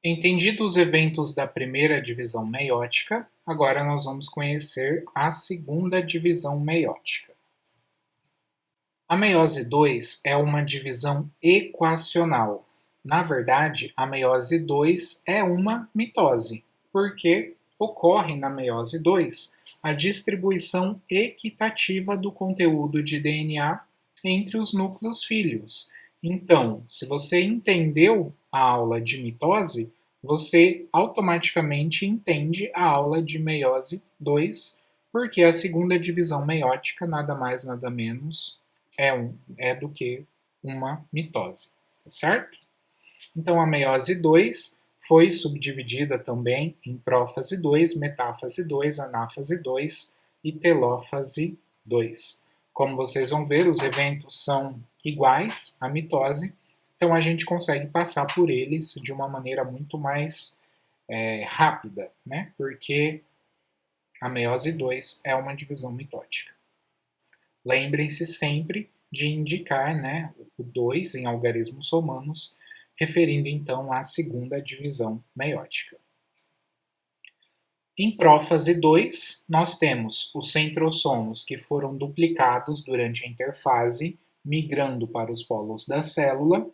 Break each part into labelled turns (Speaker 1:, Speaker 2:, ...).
Speaker 1: Entendidos os eventos da primeira divisão meiótica, agora nós vamos conhecer a segunda divisão meiótica. A meiose 2 é uma divisão equacional. Na verdade, a meiose 2 é uma mitose, porque ocorre na meiose 2 a distribuição equitativa do conteúdo de DNA entre os núcleos filhos. Então, se você entendeu a aula de mitose, você automaticamente entende a aula de meiose 2, porque a segunda divisão meiótica nada mais nada menos é do que uma mitose, tá certo? Então a meiose 2 foi subdividida também em prófase 2, metáfase 2, anáfase 2 e telófase 2. Como vocês vão ver, os eventos são iguais à mitose, então a gente consegue passar por eles de uma maneira muito mais rápida, né? Porque a meiose 2 é uma divisão mitótica. Lembrem-se sempre de indicar, né, o 2 em algarismos romanos, referindo então à segunda divisão meiótica. Em prófase 2, nós temos os centrosomos que foram duplicados durante a interfase, migrando para os polos da célula,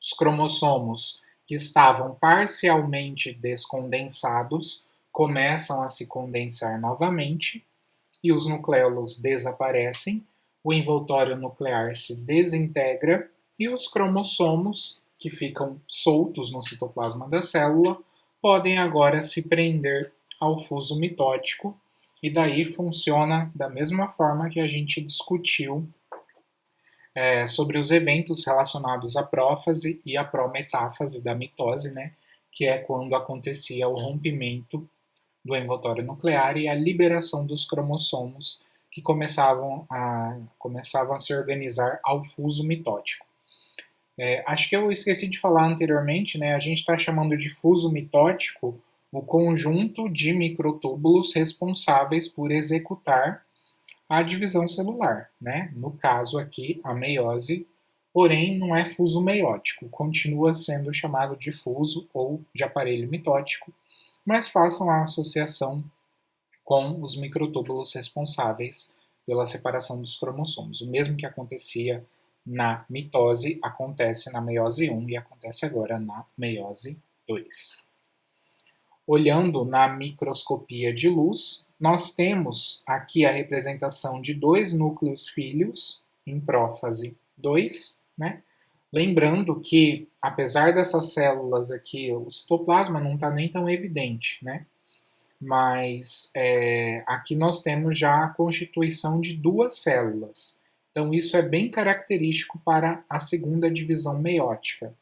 Speaker 1: os cromossomos que estavam parcialmente descondensados começam a se condensar novamente e os nucleolos desaparecem, o envoltório nuclear se desintegra e os cromossomos, que ficam soltos no citoplasma da célula, podem agora se prender ao fuso mitótico e daí funciona da mesma forma que a gente discutiu sobre os eventos relacionados à prófase e à prometáfase da mitose, né, que é quando acontecia o rompimento do envoltório nuclear e a liberação dos cromossomos que começavam a se organizar ao fuso mitótico. Acho que eu esqueci de falar anteriormente, né? A gente está chamando de fuso mitótico o conjunto de microtúbulos responsáveis por executar a divisão celular, né? No caso aqui, a meiose, porém não é fuso meiótico, continua sendo chamado de fuso ou de aparelho mitótico, mas façam a associação com os microtúbulos responsáveis pela separação dos cromossomos. O mesmo que acontecia na mitose acontece na meiose 1 e acontece agora na meiose 2. Olhando na microscopia de luz, nós temos aqui a representação de dois núcleos filhos em prófase 2, né? Lembrando que, apesar dessas células aqui, o citoplasma não está nem tão evidente, né? Mas aqui nós temos já a constituição de duas células. Então, isso é bem característico para a segunda divisão meiótica.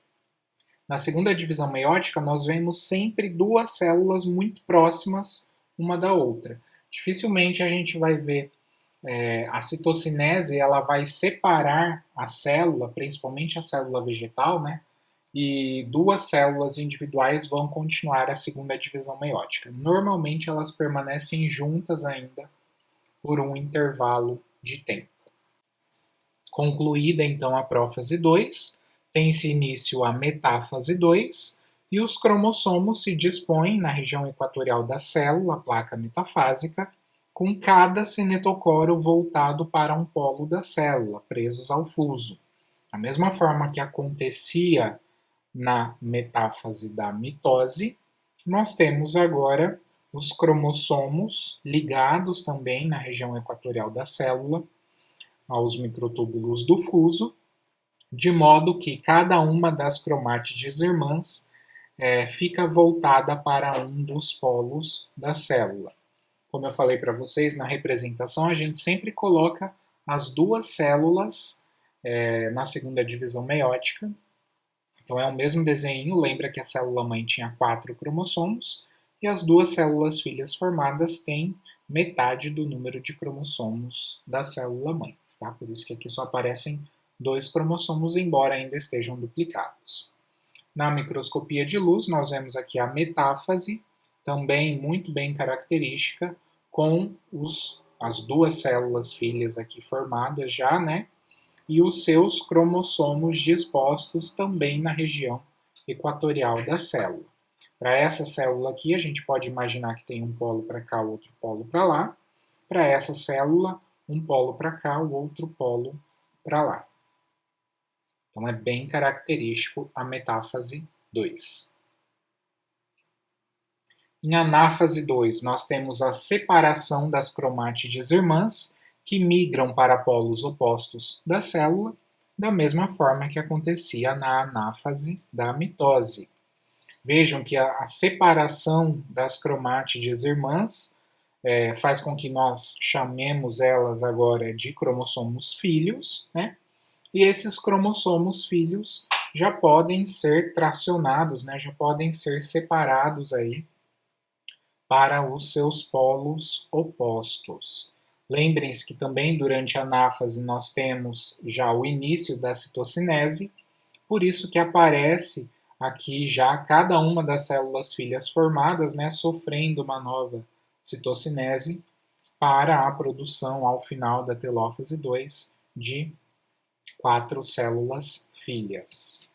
Speaker 1: Na segunda divisão meiótica, nós vemos sempre duas células muito próximas uma da outra. Dificilmente a gente vai ver a citocinese, ela vai separar a célula, principalmente a célula vegetal, né? E duas células individuais vão continuar a segunda divisão meiótica. Normalmente elas permanecem juntas ainda por um intervalo de tempo. Concluída então a prófase 2, tem-se início a metáfase 2 e os cromossomos se dispõem na região equatorial da célula, a placa metafásica, com cada cinetocoro voltado para um polo da célula, presos ao fuso. Da mesma forma que acontecia na metáfase da mitose, nós temos agora os cromossomos ligados também na região equatorial da célula aos microtúbulos do fuso, de modo que cada uma das cromátides irmãs fica voltada para um dos polos da célula. Como eu falei para vocês, na representação a gente sempre coloca as duas células na segunda divisão meiótica. Então é o mesmo desenho, lembra que a célula-mãe tinha 4 cromossomos e as duas células filhas formadas têm metade do número de cromossomos da célula-mãe. Tá? Por isso que aqui só aparecem 2 cromossomos, embora ainda estejam duplicados. Na microscopia de luz, nós vemos aqui a metáfase, também muito bem característica, com as duas células filhas aqui formadas já, né? E os seus cromossomos dispostos também na região equatorial da célula. Para essa célula aqui, a gente pode imaginar que tem um polo para cá, outro polo para lá. Para essa célula, um polo para cá, o outro polo para lá. Então é bem característico a metáfase 2. Em anáfase 2, nós temos a separação das cromátides irmãs, que migram para polos opostos da célula, da mesma forma que acontecia na anáfase da mitose. Vejam que a separação das cromátides irmãs faz com que nós chamemos elas agora de cromossomos filhos, né? E esses cromossomos filhos já podem ser tracionados, né? Já podem ser separados aí para os seus polos opostos. Lembrem-se que também durante a anáfase nós temos já o início da citocinese, por isso que aparece aqui já cada uma das células filhas formadas, né, sofrendo uma nova citocinese para a produção ao final da telófase 2 de 4 células filhas.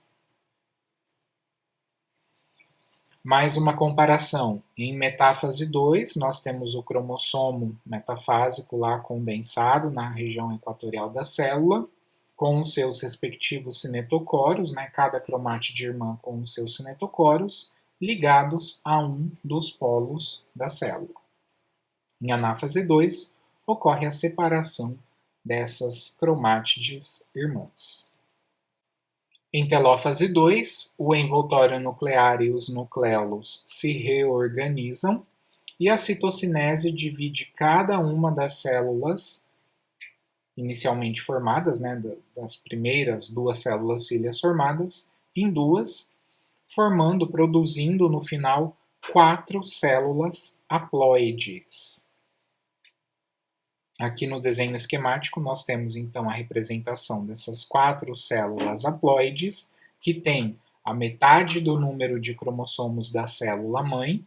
Speaker 1: Mais uma comparação. Em metáfase 2, nós temos o cromossomo metafásico lá condensado na região equatorial da célula, com os seus respectivos cinetocoros, né, cada cromátide irmã com os seus cinetocoros, ligados a um dos polos da célula. Em anáfase 2, ocorre a separação dessas cromátides irmãs. Em telófase 2, o envoltório nuclear e os nucleolos se reorganizam e a citocinese divide cada uma das células inicialmente formadas, né, das primeiras 2 células filhas formadas, em 2, produzindo no final 4 células haploides. Aqui no desenho esquemático nós temos então a representação dessas 4 células haploides, que tem a metade do número de cromossomos da célula mãe.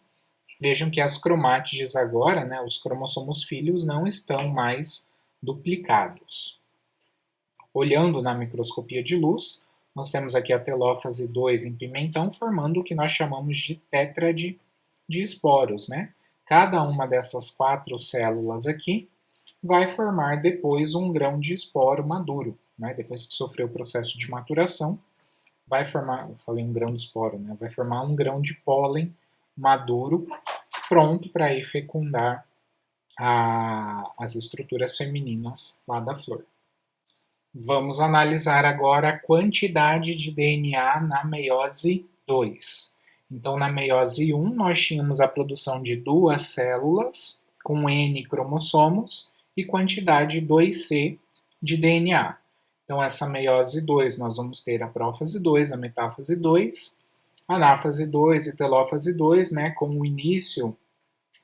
Speaker 1: Vejam que as cromátides agora, né, os cromossomos filhos, não estão mais duplicados. Olhando na microscopia de luz, nós temos aqui a telófase 2 em pimentão, formando o que nós chamamos de tétrade de esporos, né? Cada uma dessas 4 células aqui vai formar depois um grão de esporo maduro, né? Depois que sofreu o processo de maturação, vai formar, eu falei um grão de esporo, né? Vai formar um grão de pólen maduro, pronto para ir fecundar as estruturas femininas lá da flor. Vamos analisar agora a quantidade de DNA na meiose 2. Então, na meiose 1, nós tínhamos a produção de 2 células com N cromossomos e quantidade 2C de DNA. Então, essa meiose 2, nós vamos ter a prófase 2, a metáfase 2, anáfase 2 e telófase 2, né, com o início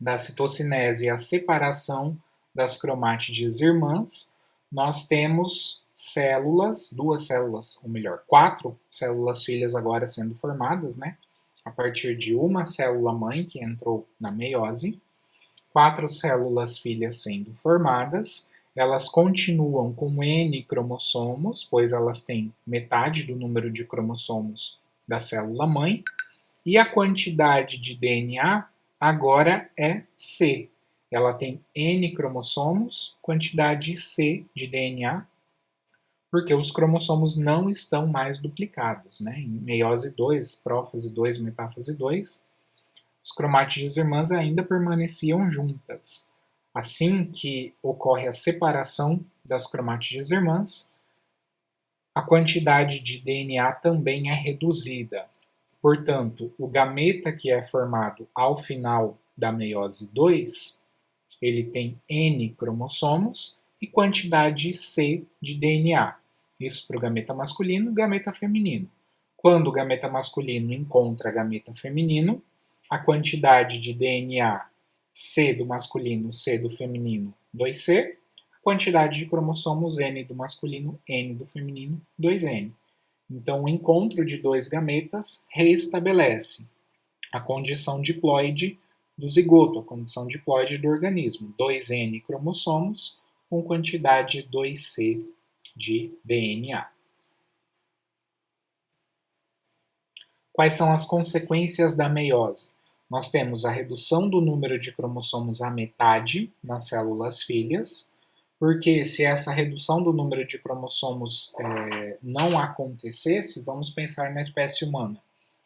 Speaker 1: da citocinese e a separação das cromátides irmãs. Nós temos células, 2 células, ou melhor, 4 células filhas agora sendo formadas, né, a partir de uma célula mãe que entrou na meiose, 4 células filhas sendo formadas, elas continuam com N cromossomos, pois elas têm metade do número de cromossomos da célula mãe, e a quantidade de DNA agora é C. Ela tem N cromossomos, quantidade C de DNA, porque os cromossomos não estão mais duplicados, né? Em meiose 2, prófase 2, metáfase 2, as cromátides irmãs ainda permaneciam juntas. Assim que ocorre a separação das cromátides irmãs, a quantidade de DNA também é reduzida. Portanto, o gameta que é formado ao final da meiose 2, ele tem N cromossomos e quantidade C de DNA. Isso para o gameta masculino e gameta feminino. Quando o gameta masculino encontra gameta feminino, a quantidade de DNA C do masculino, C do feminino, 2C, a quantidade de cromossomos N do masculino, N do feminino, 2N. Então, o encontro de 2 gametas reestabelece a condição diploide do zigoto, a condição diploide do organismo, 2N cromossomos com quantidade 2C de DNA. Quais são as consequências da meiose? Nós temos a redução do número de cromossomos à metade nas células filhas, porque se essa redução do número de cromossomos não acontecesse, vamos pensar na espécie humana.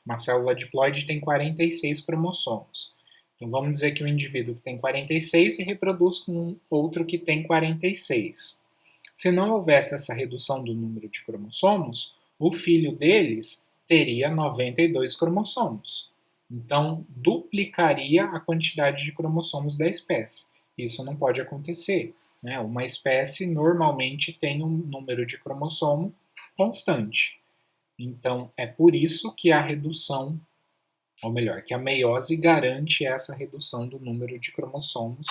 Speaker 1: Uma célula diploide tem 46 cromossomos. Então vamos dizer que um indivíduo que tem 46 se reproduz com um outro que tem 46. Se não houvesse essa redução do número de cromossomos, o filho deles teria 92 cromossomos. Então, duplicaria a quantidade de cromossomos da espécie. Isso não pode acontecer. Né? Uma espécie normalmente tem um número de cromossomo constante. Então, é por isso que a redução, ou melhor, que a meiose garante essa redução do número de cromossomos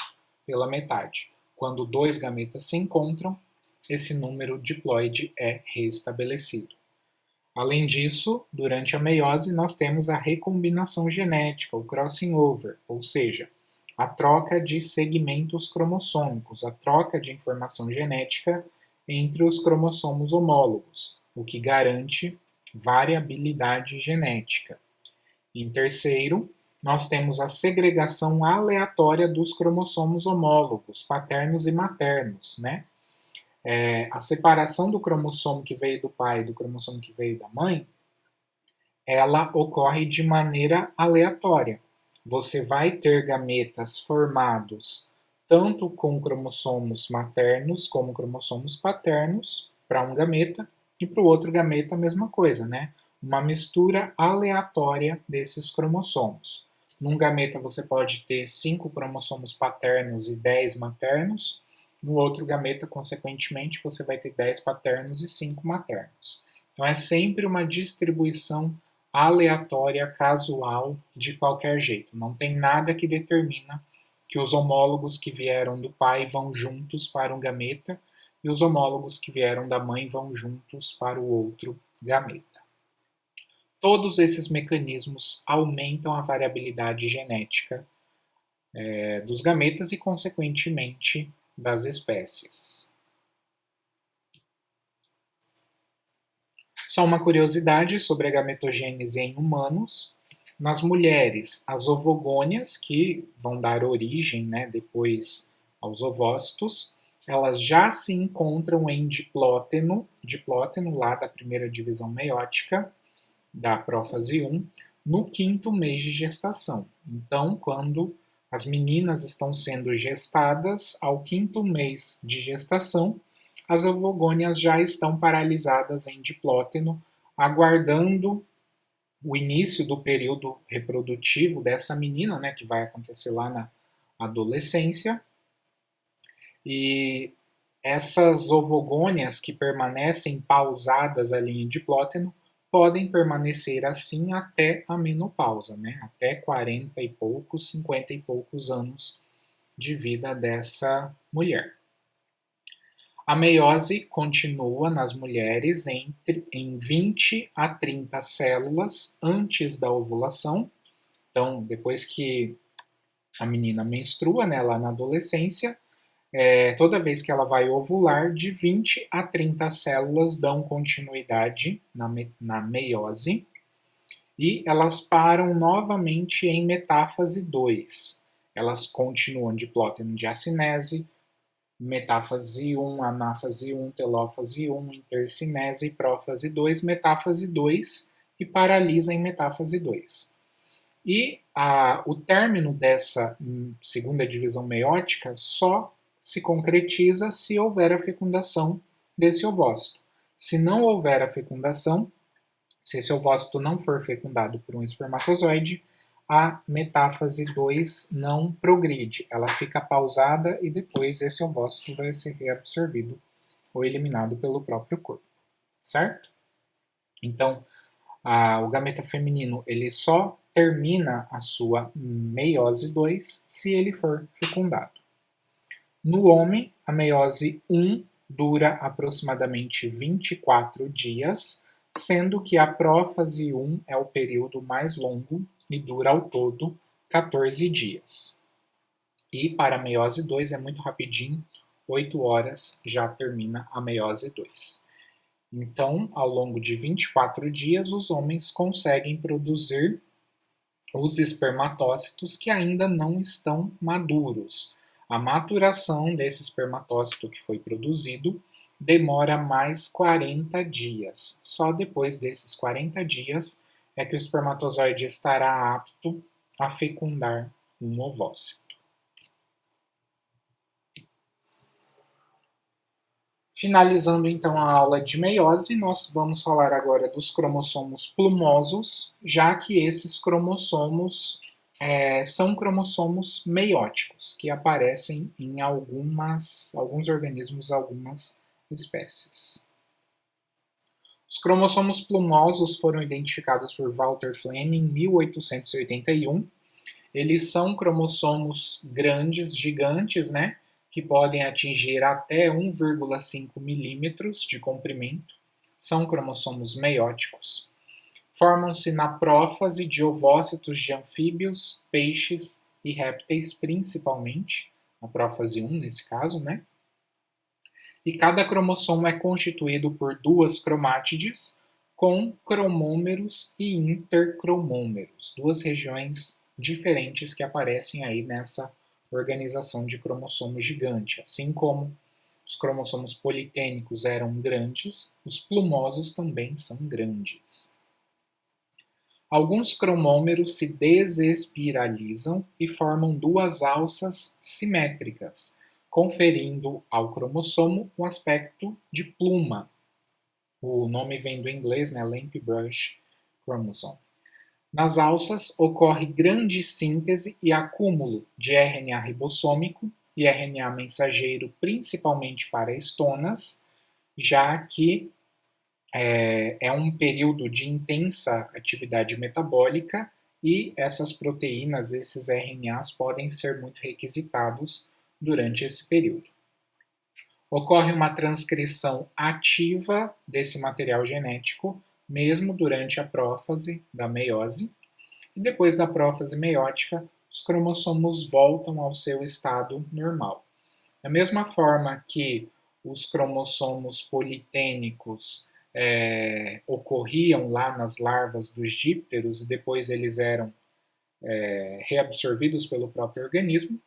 Speaker 1: pela metade. Quando dois gametas se encontram, esse número diploide é restabelecido. Além disso, durante a meiose, nós temos a recombinação genética, o crossing over, ou seja, a troca de segmentos cromossômicos, a troca de informação genética entre os cromossomos homólogos, o que garante variabilidade genética. Em terceiro, nós temos a segregação aleatória dos cromossomos homólogos, paternos e maternos, né? A separação do cromossomo que veio do pai e do cromossomo que veio da mãe, ela ocorre de maneira aleatória. Você vai ter gametas formados tanto com cromossomos maternos como cromossomos paternos para um gameta e para o outro gameta a mesma coisa, né? Uma mistura aleatória desses cromossomos. Num gameta você pode ter 5 cromossomos paternos e 10 maternos. No outro gameta, consequentemente, você vai ter 10 paternos e 5 maternos. Então é sempre uma distribuição aleatória, casual, de qualquer jeito. Não tem nada que determina que os homólogos que vieram do pai vão juntos para um gameta e os homólogos que vieram da mãe vão juntos para o outro gameta. Todos esses mecanismos aumentam a variabilidade genética dos gametas e, consequentemente, das espécies. Só uma curiosidade sobre a gametogênese em humanos. Nas mulheres, as ovogônias, que vão dar origem, né, depois aos ovócitos, elas já se encontram em diplóteno lá da primeira divisão meiótica, da prófase 1, no 5º mês de gestação. Então, quando as meninas estão sendo gestadas, ao 5º mês de gestação, as ovogônias já estão paralisadas em diplóteno, aguardando o início do período reprodutivo dessa menina, né, que vai acontecer lá na adolescência. E essas ovogônias que permanecem pausadas ali em diplóteno podem permanecer assim até a menopausa, né? Até 40 e poucos, 50 e poucos anos de vida dessa mulher. A meiose continua nas mulheres em 20 a 30 células antes da ovulação. Então, depois que a menina menstrua, né, lá na adolescência, toda vez que ela vai ovular, de 20 a 30 células dão continuidade na meiose e elas param novamente em metáfase 2. Elas continuam diplóteno de acinese, metáfase 1, anáfase 1, telófase 1, intercinese, prófase 2, metáfase 2 e paralisa em metáfase 2. E o término dessa segunda divisão meiótica só se concretiza se houver a fecundação desse ovócito. Se não houver a fecundação, se esse ovócito não for fecundado por um espermatozoide, a metáfase 2 não progride, ela fica pausada e depois esse ovócito vai ser reabsorvido ou eliminado pelo próprio corpo, certo? Então, o gameta feminino ele só termina a sua meiose 2 se ele for fecundado. No homem, a meiose 1 dura aproximadamente 24 dias, sendo que a prófase 1 é o período mais longo e dura ao todo 14 dias. E para a meiose 2 é muito rapidinho, 8 horas já termina a meiose 2. Então, ao longo de 24 dias, os homens conseguem produzir os espermatócitos que ainda não estão maduros. A maturação desse espermatócito que foi produzido demora mais 40 dias. Só depois desses 40 dias é que o espermatozoide estará apto a fecundar um ovócito. Finalizando então a aula de meiose, nós vamos falar agora dos cromossomos plumosos, já que esses cromossomos são cromossomos meióticos, que aparecem em alguns organismos, algumas espécies. Os cromossomos plumosos foram identificados por Walter Flemming em 1881. Eles são cromossomos grandes, gigantes, né? Que podem atingir até 1,5 milímetros de comprimento. São cromossomos meióticos. Formam-se na prófase de ovócitos de anfíbios, peixes e répteis, principalmente, na prófase 1 nesse caso, né? E cada cromossomo é constituído por duas cromátides com cromômeros e intercromômeros, duas regiões diferentes que aparecem aí nessa organização de cromossomo gigante. Assim como os cromossomos politênicos eram grandes, os plumosos também são grandes. Alguns cromômeros se desespiralizam e formam duas alças simétricas, conferindo ao cromossomo um aspecto de pluma. O nome vem do inglês, né? Lamp brush chromosome. Nas alças ocorre grande síntese e acúmulo de RNA ribossômico e RNA mensageiro, principalmente para estonas, já que é um período de intensa atividade metabólica e essas proteínas, esses RNAs, podem ser muito requisitados durante esse período. Ocorre uma transcrição ativa desse material genético, mesmo durante a prófase da meiose, e depois da prófase meiótica, os cromossomos voltam ao seu estado normal. Da mesma forma que os cromossomos politênicos ocorriam lá nas larvas dos dípteros e depois eles eram reabsorvidos pelo próprio organismo,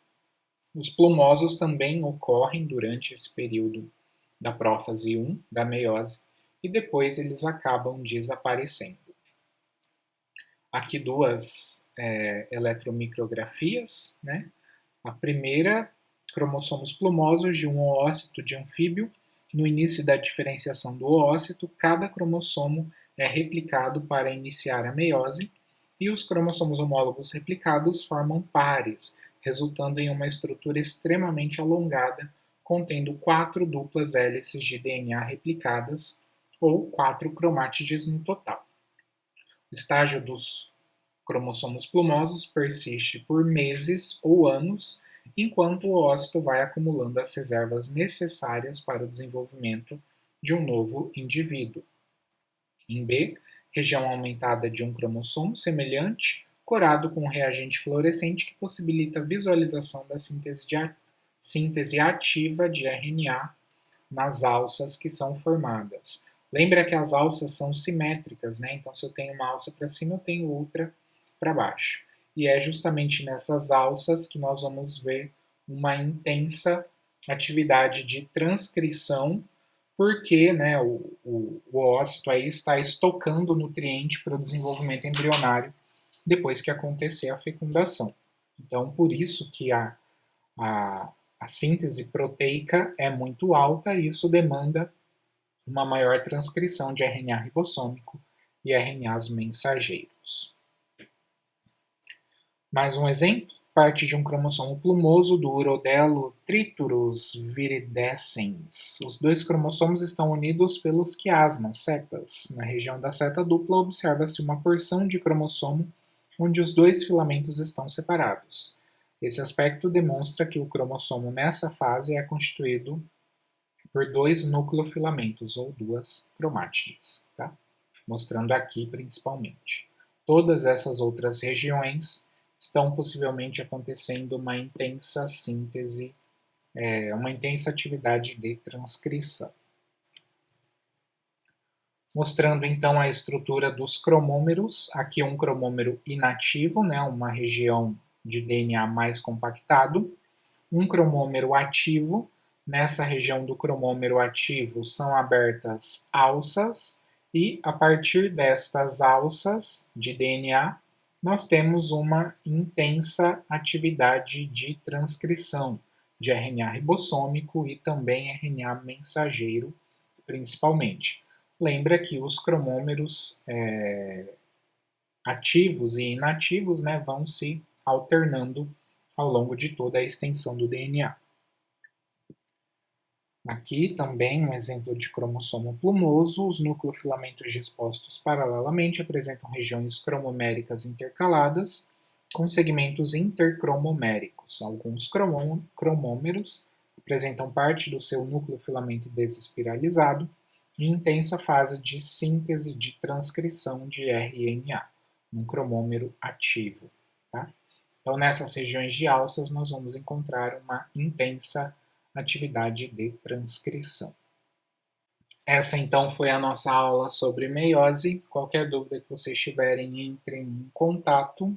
Speaker 1: os plumosos também ocorrem durante esse período da prófase 1, da meiose, e depois eles acabam desaparecendo. Aqui duas eletromicrografias, né? A primeira, cromossomos plumosos de um oócito de anfíbio. No início da diferenciação do oócito, cada cromossomo é replicado para iniciar a meiose, e os cromossomos homólogos replicados formam pares, resultando em uma estrutura extremamente alongada, contendo 4 duplas hélices de DNA replicadas, ou 4 cromátides no total. O estágio dos cromossomos plumosos persiste por meses ou anos, enquanto o ócito vai acumulando as reservas necessárias para o desenvolvimento de um novo indivíduo. Em B, região aumentada de um cromossomo semelhante, corado com um reagente fluorescente que possibilita a visualização da síntese ativa de RNA nas alças que são formadas. Lembra que as alças são simétricas, né? Então, se eu tenho uma alça para cima, eu tenho outra para baixo. E é justamente nessas alças que nós vamos ver uma intensa atividade de transcrição, porque né, o ócito aí está estocando nutriente para o desenvolvimento embrionário depois que acontecer a fecundação. Então, por isso que a síntese proteica é muito alta e isso demanda uma maior transcrição de RNA ribossômico e RNAs mensageiros. Mais um exemplo, parte de um cromossomo plumoso do urodelo Triturus viridescens. Os dois cromossomos estão unidos pelos quiasmas, setas. Na região da seta dupla, observa-se uma porção de cromossomo onde os dois filamentos estão separados. Esse aspecto demonstra que o cromossomo nessa fase é constituído por 2 nucleofilamentos, ou 2 cromátides, tá? Mostrando aqui principalmente. Todas essas outras regiões estão possivelmente acontecendo uma intensa síntese, uma intensa atividade de transcrição. Mostrando então a estrutura dos cromômeros. Aqui um cromômero inativo, né, uma região de DNA mais compactado. Um cromômero ativo. Nessa região do cromômero ativo são abertas alças e a partir destas alças de DNA nós temos uma intensa atividade de transcrição de RNA ribossômico e também RNA mensageiro, principalmente. Lembra que os cromômeros ativos e inativos, né, vão se alternando ao longo de toda a extensão do DNA. Aqui também um exemplo de cromossomo plumoso. Os nucleofilamentos dispostos paralelamente apresentam regiões cromoméricas intercaladas com segmentos intercromoméricos. Alguns cromômeros apresentam parte do seu nucleofilamento desespiralizado em intensa fase de síntese de transcrição de RNA, um cromômero ativo. Tá? Então, nessas regiões de alças, nós vamos encontrar uma intensa atividade de transcrição. Essa então foi a nossa aula sobre meiose. Qualquer dúvida que vocês tiverem, entrem em contato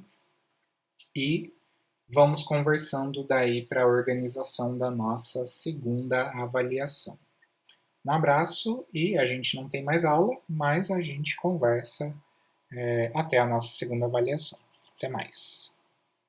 Speaker 1: e vamos conversando daí para a organização da nossa segunda avaliação. Um abraço e a gente não tem mais aula, mas a gente conversa até a nossa segunda avaliação. Até mais.